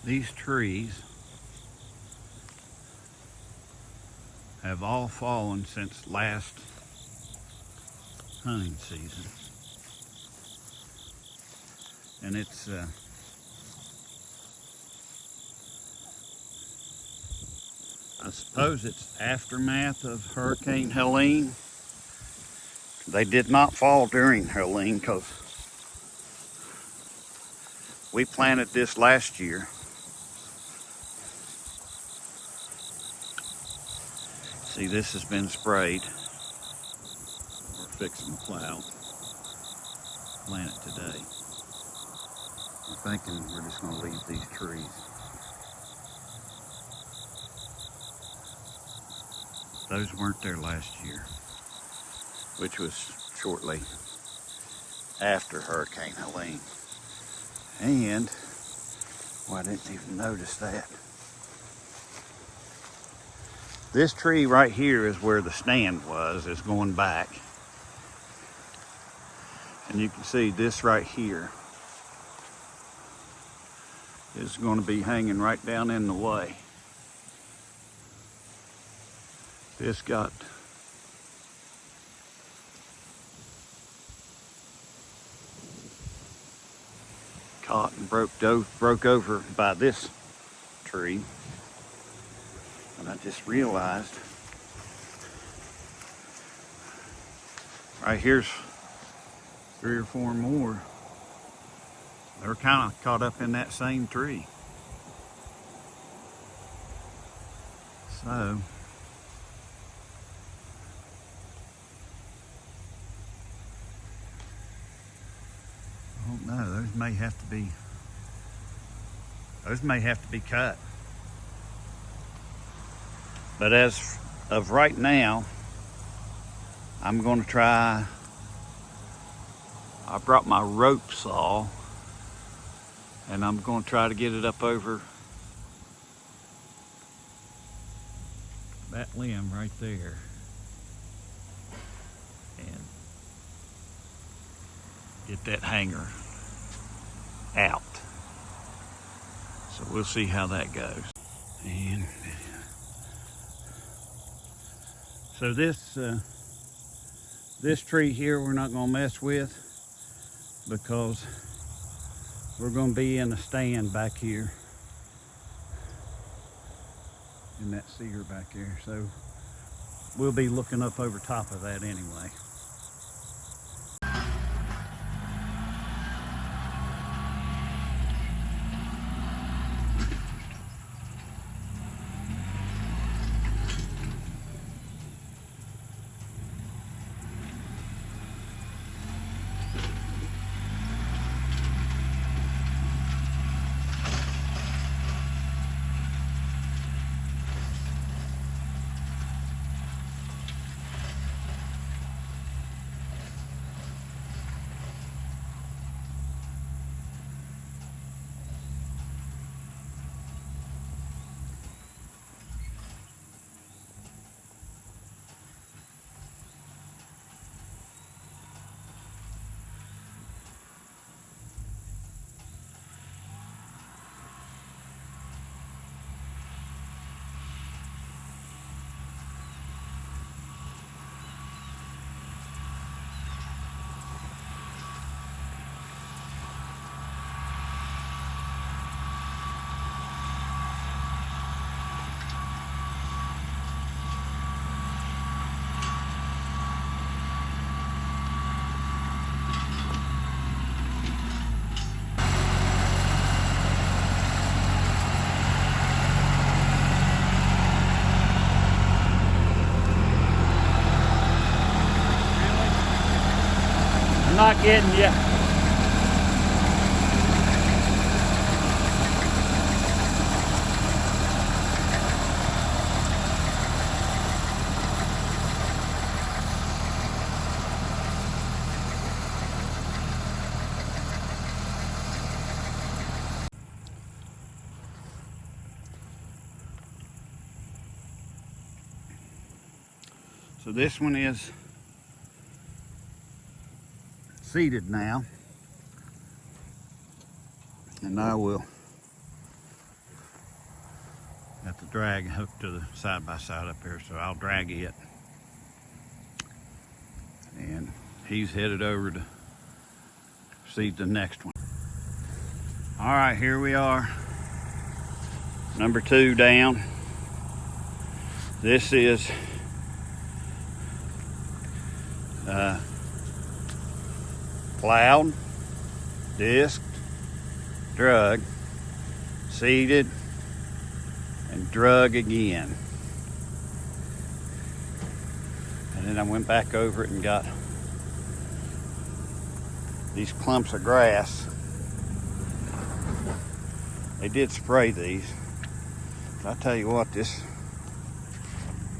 These trees have all fallen since last hunting season. And it's I suppose it's aftermath of Hurricane Helene. They did not fall during Helene because we planted this last year. See, this has been sprayed. We're fixing to plow. Plant it today. I'm thinking we're just going to leave these trees. Those weren't there last year, which was shortly after Hurricane Helene. And, well, I didn't even notice that. This tree right here is where the stand was. It's going back. And you can see this right here is going to be hanging right down in the way. This got caught and broke over by this tree. And I just realized right here's 3 or 4 more. They're kind of caught up in that same tree. So I don't know, those may have to be cut. But as of right now, I'm going to try. I brought my rope saw and I'm going to try to get it up over that limb right there and get that hanger out. So we'll see how that goes. And so this tree here we're not going to mess with because we're going to be in a stand back here in that cedar back there. So we'll be looking up over top of that anyway. Not getting you. So this one is seated now, and I will drag hooked to the side by side up here, so I'll drag it. And he's headed over to see the next one. All right, here we are. Number 2 down. This is plowed, disked, drug, seeded, and drug again. And then I went back over it and got these clumps of grass. They did spray these. But I tell you what, this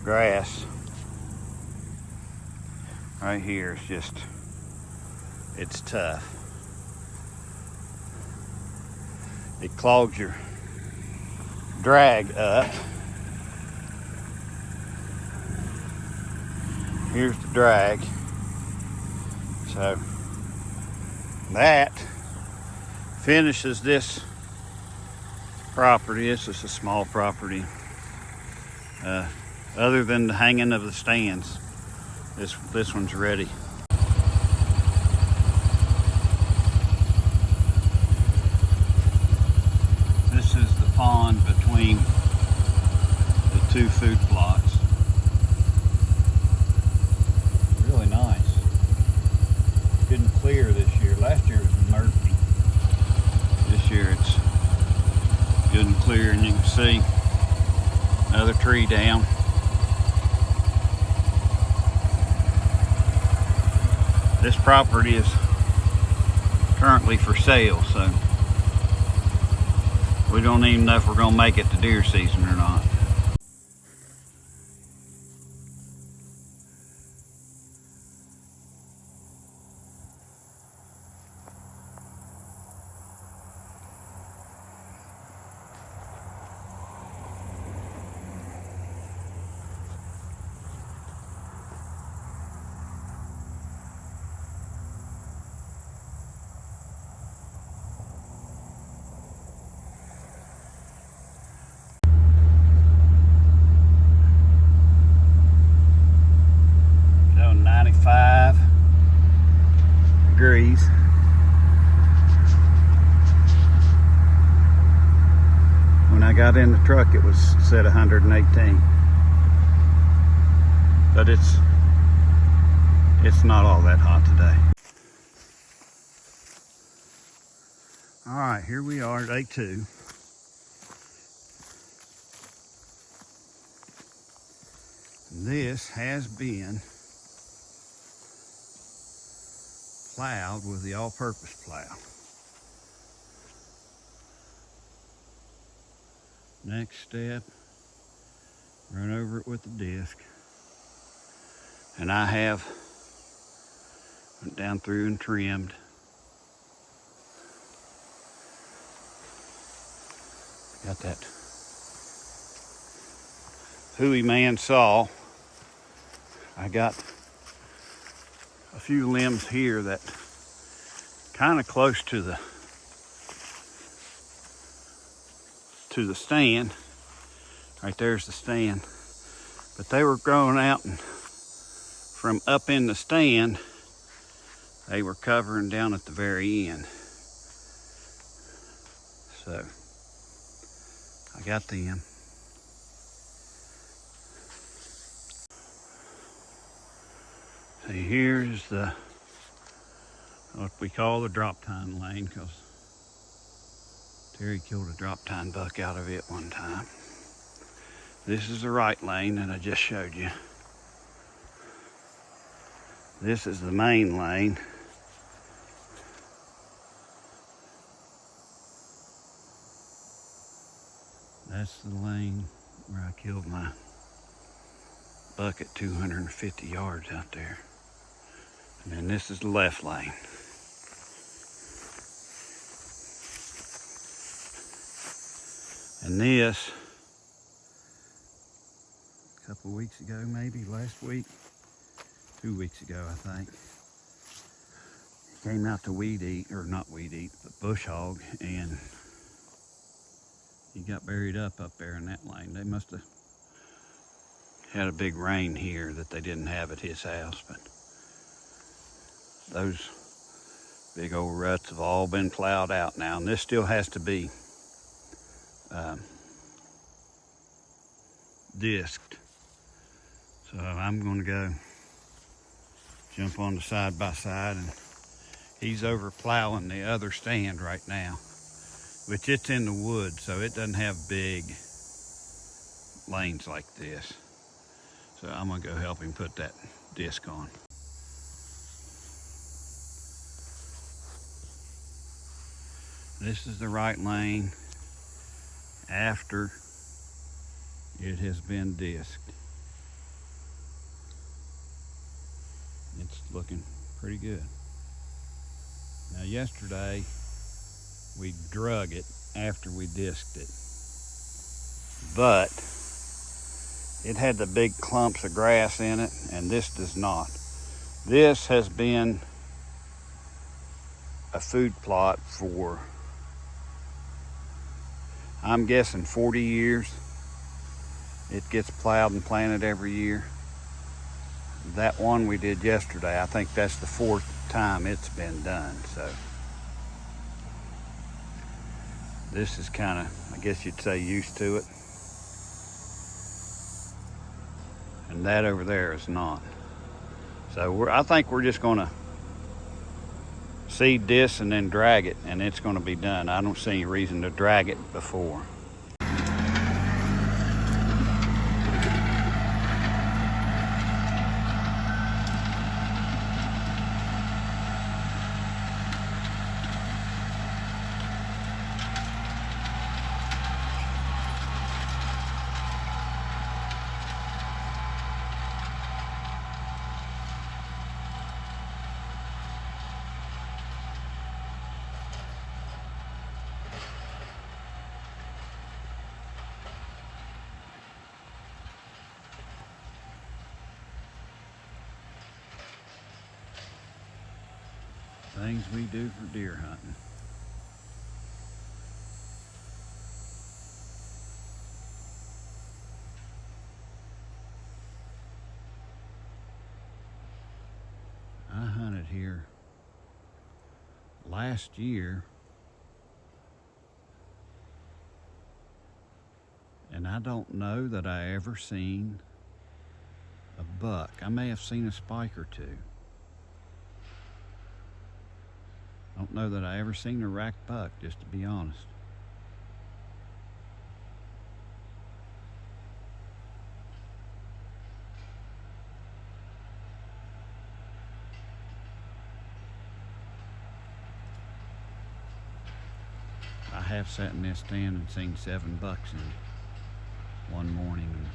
grass right here is just, it's tough. It clogs your drag up. Here's the drag. So that finishes this property. This is a small property. Other than the hanging of the stands, this one's ready. This is the pond between the 2 food plots. Really nice. Good and clear this year. Last year it was murky. This year it's good and clear, and you can see another tree down. This property is currently for sale, so we don't even know if we're going to make it to deer season or not. So 95 degrees. When I got in the truck, it was set 118. But it's not all that hot today. All right, here we are, day 2. This has been plowed with the all-purpose plow. Next step, run over it with the disc. And I have went down through and trimmed. Got that Hooey Man saw. I got a few limbs here that kind of close to the stand. Right there's the stand. But they were growing out, and from up in the stand, they were covering down at the very end. So I got them. See, here's what we call the drop tine lane, because Terry killed a drop tine buck out of it one time. This is the right lane that I just showed you. This is the main lane. That's the lane where I killed my buck at 250 yards out there. And then this is the left lane. And this, a couple of weeks ago, maybe last week, 2 weeks ago, I think, came out to weed eat, or not weed eat, but bush hog, and He got buried up there in that lane. They must have had a big rain here that they didn't have at his house, but those big old ruts have all been plowed out now, and this still has to be disked. So I'm going to go jump on the side by side, and he's over plowing the other stand right now, which it's in the woods, so it doesn't have big lanes like this. So I'm gonna go help him put that disc on. This is the right lane after it has been disked. It's looking pretty good. Now yesterday we drug it after we disked it, but it had the big clumps of grass in it, and this does not. This has been a food plot for, I'm guessing, 40 years. It gets plowed and planted every year. That one we did yesterday, I think that's the 4th time it's been done. So this is kind of, I guess you'd say, used to it. And that over there is not. So I think we're just gonna seed this and then drag it, and it's gonna be done. I don't see any reason to drag it before. Things we do for deer hunting. I hunted here last year, and I don't know that I ever seen a buck. I may have seen a spike or two. I don't know that I ever seen a rack buck, just to be honest. I have sat in this stand and seen 7 bucks in one morning, and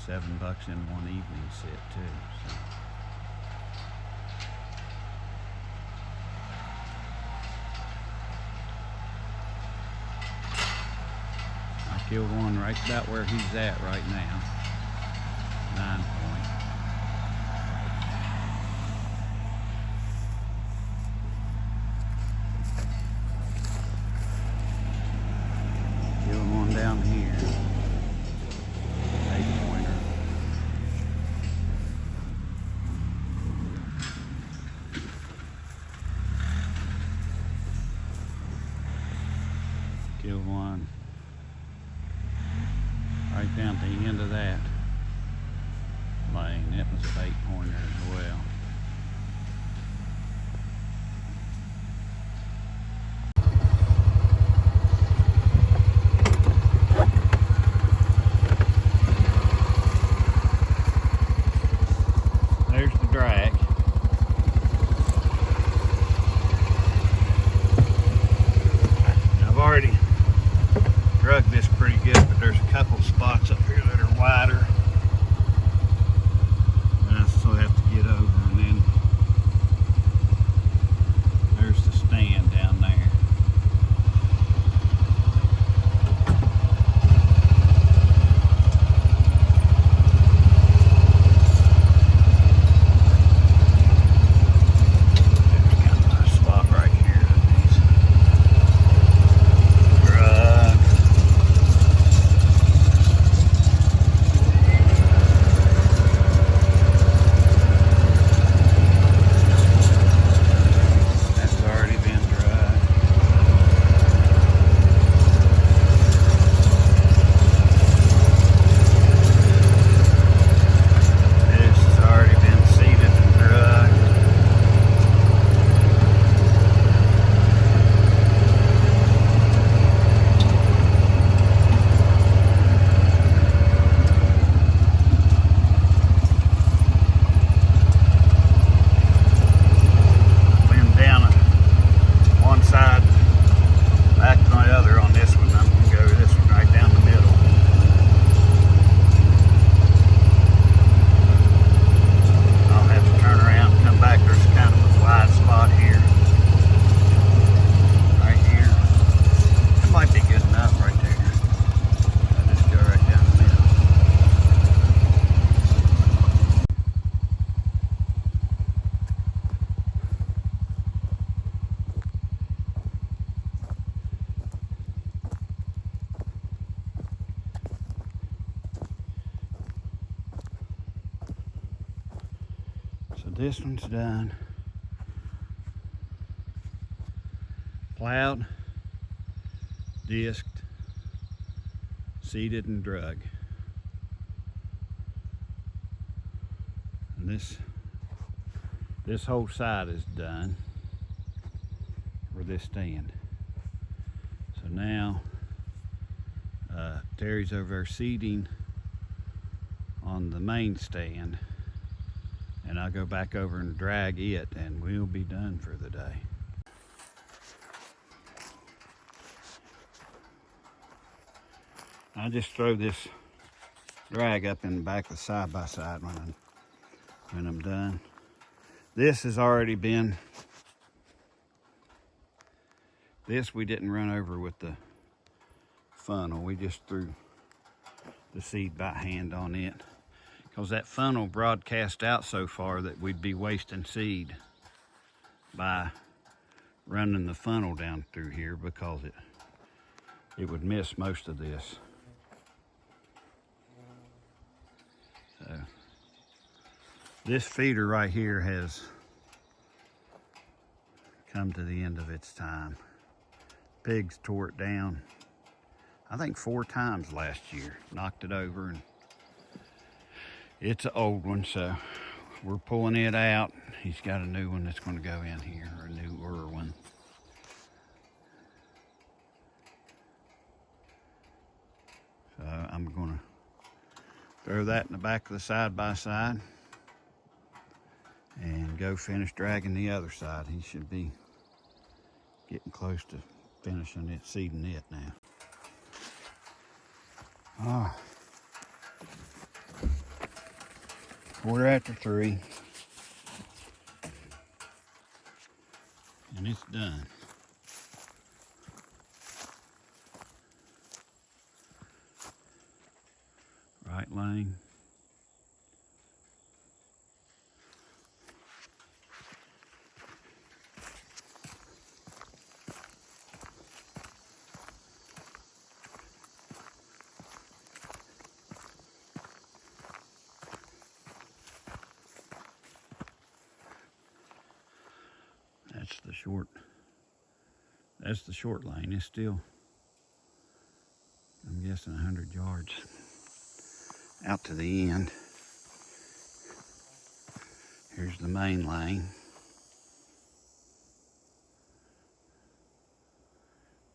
7 bucks in one evening sit too. So. Killed one right about where he's at right now. 9 point. Killed one down here. 8-pointer. Killed one right down to the end of that lane. That was an 8-pointer as well. There's the drag. I've already drug this pretty good, but there's a couple spots up here that are wider, and I still have to get over. So this one's done. Plowed, disked, seeded, and drug. And this whole side is done for this stand. So now Terry's over there seeding on the main stand, and I'll go back over and drag it, and we'll be done for the day. I just throw this drag up in the back of the side-by-side when I'm done. This has already been, this we didn't run over with the funnel. We just threw the seed by hand on it, because that funnel broadcast out so far that we'd be wasting seed by running the funnel down through here, because it would miss most of this. So this feeder right here has come to the end of its time. Pigs tore it down, I think 4 times last year, knocked it over, and it's an old one, so we're pulling it out. He's got a new one that's going to go in here, or a newer one. So I'm going to throw that in the back of the side-by-side and go finish dragging the other side. He should be getting close to finishing it, seeding it now. Ah, 3:15, and it's done. Right lane. That's the short lane. It's still, I'm guessing, 100 yards out to the end. Here's the main lane.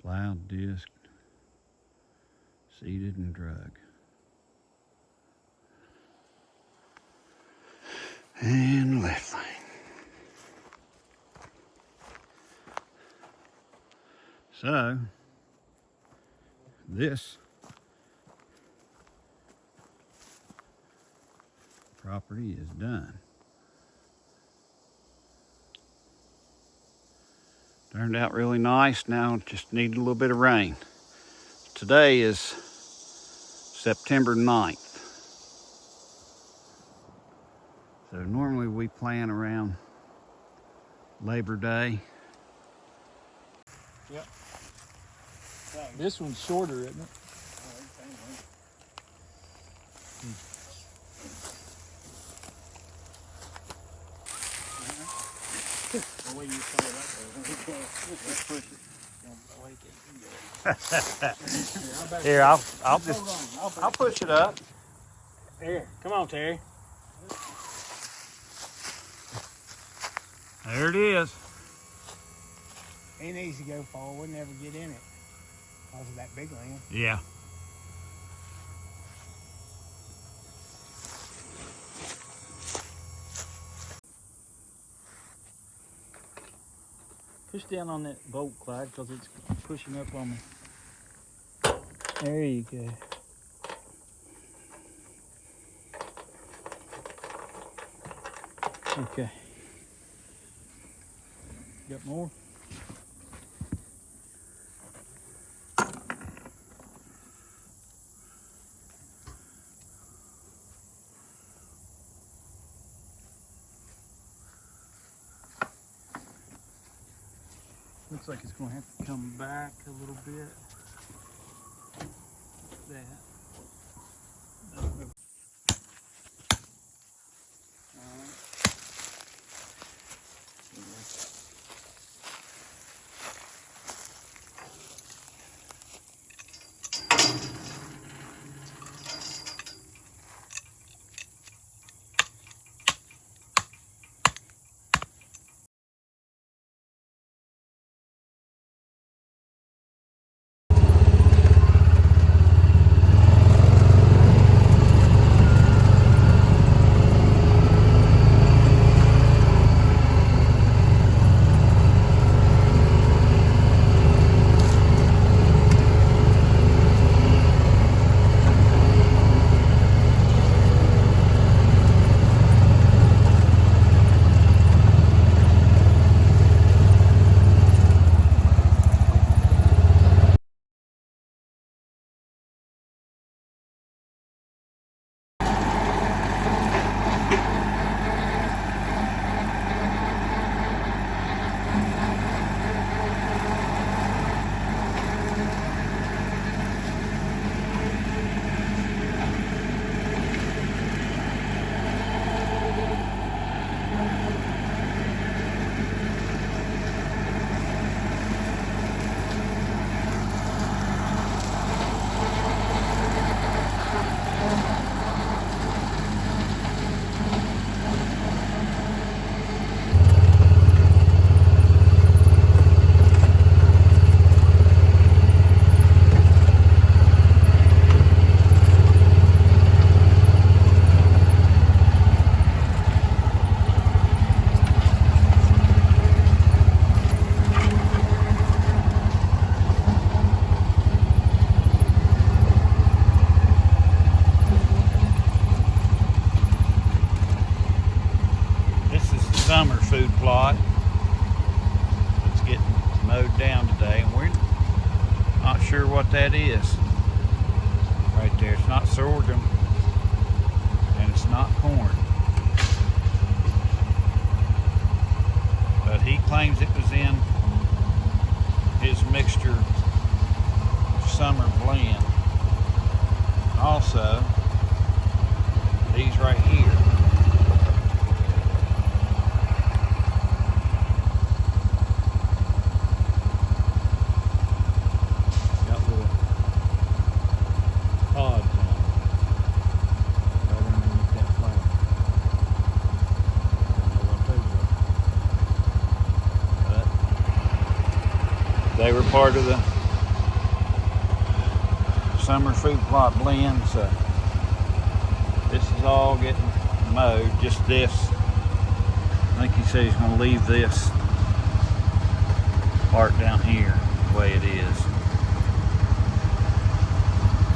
Plowed, disked, seeded, and drug. And left lane. So, this property is done. Turned out really nice. Now just need a little bit of rain. Today is September 9th. So normally we plan around Labor Day. Yep. This one's shorter, isn't it? Here, I'll push it up. Here, come on, Terry. There it is. It needs to go forward, never get in it because of that big limb. Yeah. Push down on that bolt, Clyde, because it's pushing up on me. There you go. Okay. Got more? Looks like it's going to have to come back a little bit. Like that. summer food plot that's getting mowed down today, and we're not sure what that is right there. It's not sorghum and it's not corn, but he claims it was in his mixture of summer blend. Also, these right here, got little pods on them right underneath that flower. I don't know what those are, but they were part of the summer food plot blend, so this is all getting mowed. Just this. I think he said he's going to leave this part down here the way it